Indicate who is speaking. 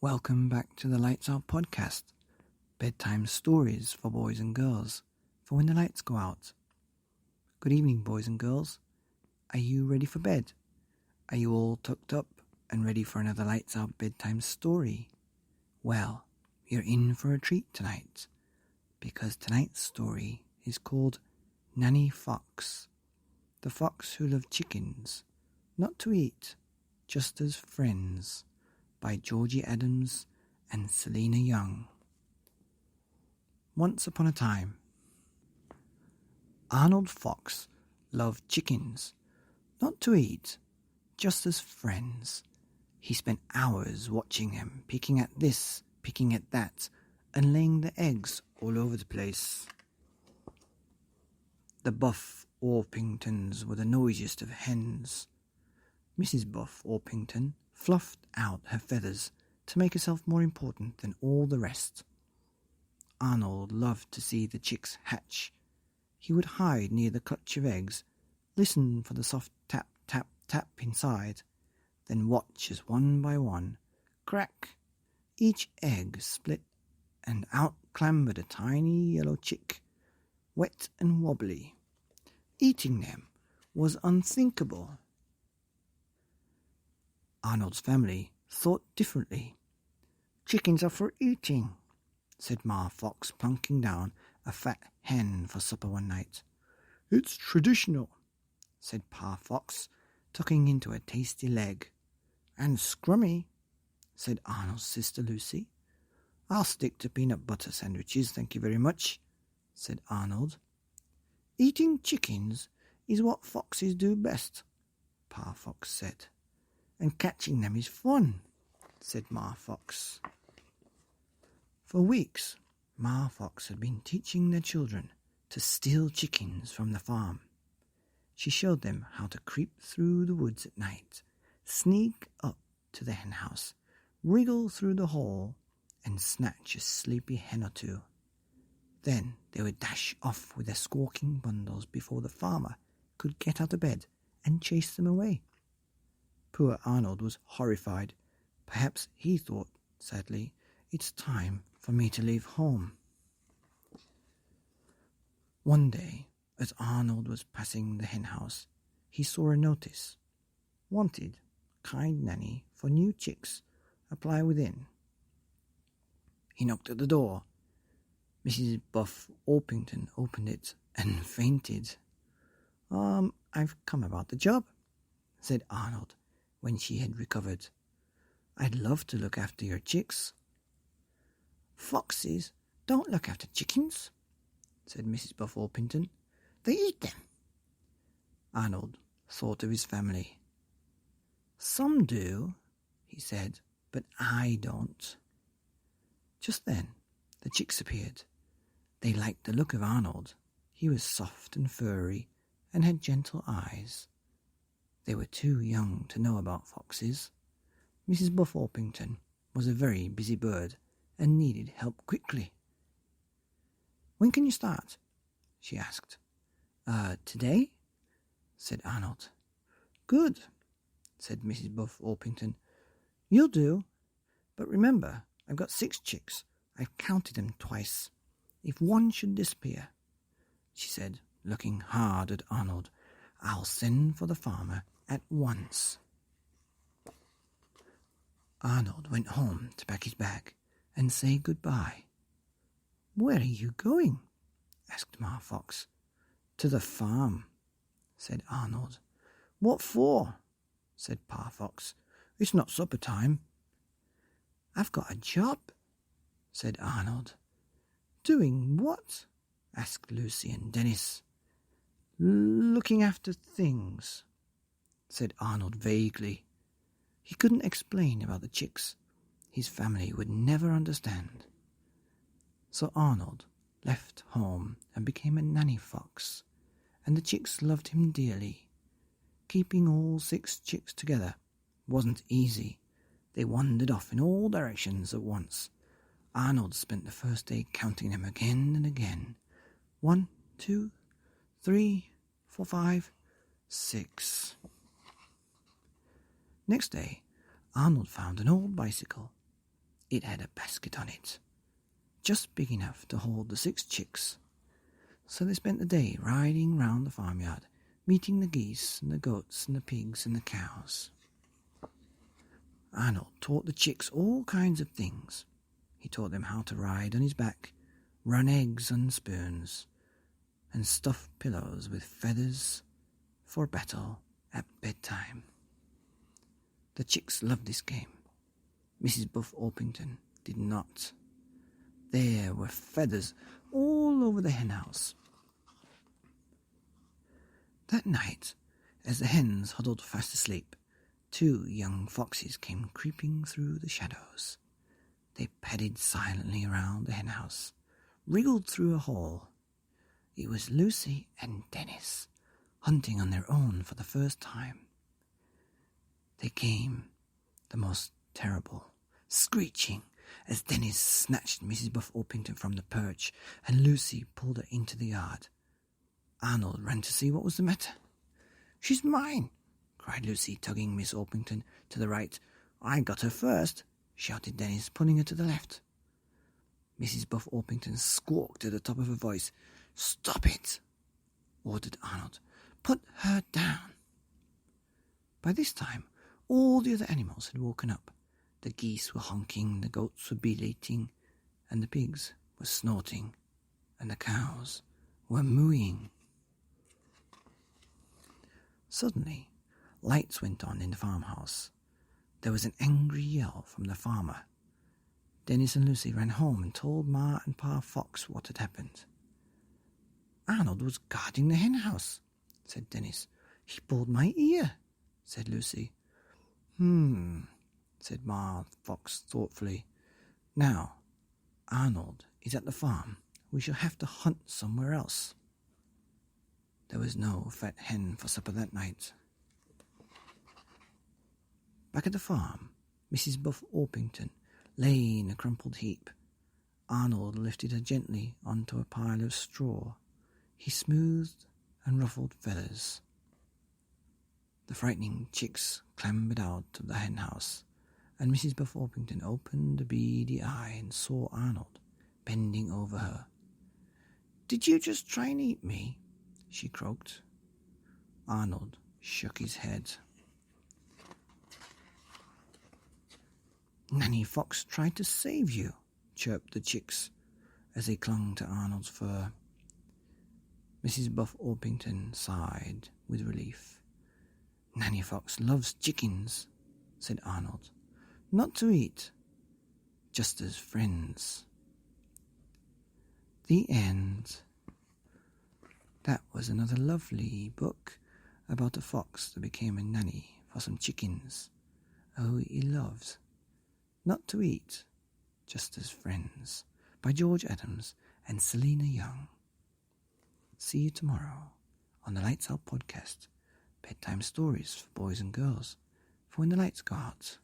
Speaker 1: Welcome back to the Lights Out podcast, bedtime stories for boys and girls, for when the lights go out. Good evening, boys and girls. Are you ready for bed? Are you all tucked up and ready for another Lights Out bedtime story? Well, you're in for a treat tonight, because tonight's story is called Nanny Fox, the fox who loved chickens, not to eat, just as friends, by Georgie Adams and Selina Young. Once upon a time, Arnold Fox loved chickens, not to eat, just as friends. He spent hours watching them, picking at this, picking at that, and laying the eggs all over the place. The Buff Orpingtons were the noisiest of hens. Mrs. Buff Orpington fluffed out her feathers to make herself more important than all the rest. Arnold loved to see the chicks hatch. He would hide near the clutch of eggs, listen for the soft tap, tap, tap inside, then watch as one by one, crack, each egg split, and out clambered a tiny yellow chick, wet and wobbly. Eating them was unthinkable. Arnold's family thought differently. "Chickens are for eating," said Ma Fox, plunking down a fat hen for supper one night. "It's traditional," said Pa Fox, tucking into a tasty leg. "And scrummy," said Arnold's sister Lucy. "I'll stick to peanut butter sandwiches, thank you very much," said Arnold. "Eating chickens is what foxes do best," Pa Fox said. "And catching them is fun," said Ma Fox. For weeks, Ma Fox had been teaching their children to steal chickens from the farm. She showed them how to creep through the woods at night, sneak up to the hen house, wriggle through the hole, and snatch a sleepy hen or two. Then they would dash off with their squawking bundles before the farmer could get out of bed and chase them away. Poor Arnold was horrified. Perhaps he thought, sadly, "It's time for me to leave home." One day, as Arnold was passing the hen house, he saw a notice. "Wanted, kind nanny for new chicks. Apply within." He knocked at the door. Mrs. Buff Orpington opened it and fainted. "I've come about the job," said Arnold, when she had recovered. "I'd love to look after your chicks." "Foxes don't look after chickens," said Mrs. Buff Orpington. "They eat them." Arnold thought of his family. "Some do," he said, "but I don't." Just then, the chicks appeared. They liked the look of Arnold. He was soft and furry and had gentle eyes. They were too young to know about foxes. Mrs. Buff Orpington was a very busy bird and needed help quickly. "When can you start?" she asked. Today?" said Arnold. "Good," said Mrs. Buff Orpington. "You'll do. But remember, I've got 6 chicks. I've counted them twice. If one should disappear," she said, looking hard at Arnold, "I'll send for the farmer at once." Arnold went home to pack his bag and say goodbye. "Where are you going?" asked Ma Fox. "To the farm," said Arnold. "What for?" said Pa Fox. "It's not supper time." "I've got a job," said Arnold. "Doing what?" asked Lucy and Dennis. "Looking after things," said Arnold vaguely. He couldn't explain about the chicks. His family would never understand. So Arnold left home and became a nanny fox, and the chicks loved him dearly. Keeping all 6 chicks together wasn't easy. They wandered off in all directions at once. Arnold spent the first day counting them again and again. 1, 2, 3, 4, 5, 6. Next day, Arnold found an old bicycle. It had a basket on it, just big enough to hold the 6 chicks. So they spent the day riding round the farmyard, meeting the geese and the goats and the pigs and the cows. Arnold taught the chicks all kinds of things. He taught them how to ride on his back, run eggs on spoons, and stuff pillows with feathers for battle at bedtime. The chicks loved this game. Mrs. Buff Orpington did not. There were feathers all over the henhouse. That night, as the hens huddled fast asleep, 2 young foxes came creeping through the shadows. They padded silently around the henhouse, wriggled through a hole. It was Lucy and Dennis, hunting on their own for the first time. They came, the most terrible, screeching, as Dennis snatched Mrs. Buff Orpington from the perch and Lucy pulled her into the yard. Arnold ran to see what was the matter. "She's mine," cried Lucy, tugging Miss Orpington to the right. "I got her first," shouted Dennis, pulling her to the left. Mrs. Buff Orpington squawked at the top of her voice. "Stop it," ordered Arnold. "Put her down." By this time, all the other animals had woken up. The geese were honking, the goats were bleating, and the pigs were snorting, and the cows were mooing. Suddenly, lights went on in the farmhouse. There was an angry yell from the farmer. Dennis and Lucy ran home and told Ma and Pa Fox what had happened. "Arnold was guarding the henhouse," said Dennis. "He pulled my ear," said Lucy. Said Ma Fox thoughtfully. "Now, Arnold is at the farm. We shall have to hunt somewhere else." There was no fat hen for supper that night. Back at the farm, Mrs. Buff Orpington lay in a crumpled heap. Arnold lifted her gently onto a pile of straw. He smoothed and ruffled feathers. The frightening chicks clambered out of the henhouse, and Mrs. Buff Orpington opened a beady eye and saw Arnold bending over her. "Did you just try and eat me?" she croaked. Arnold shook his head. "Nanny Fox tried to save you," chirped the chicks as they clung to Arnold's fur. Mrs. Buff Orpington sighed with relief. "Nanny Fox loves chickens," said Arnold. "Not to eat, just as friends." The end. That was another lovely book about a fox that became a nanny for some chickens who he loved. Not to eat, just as friends, by George Adams and Selina Young. See you tomorrow on the Lights Out podcast. Bedtime stories for boys and girls for when the lights go out.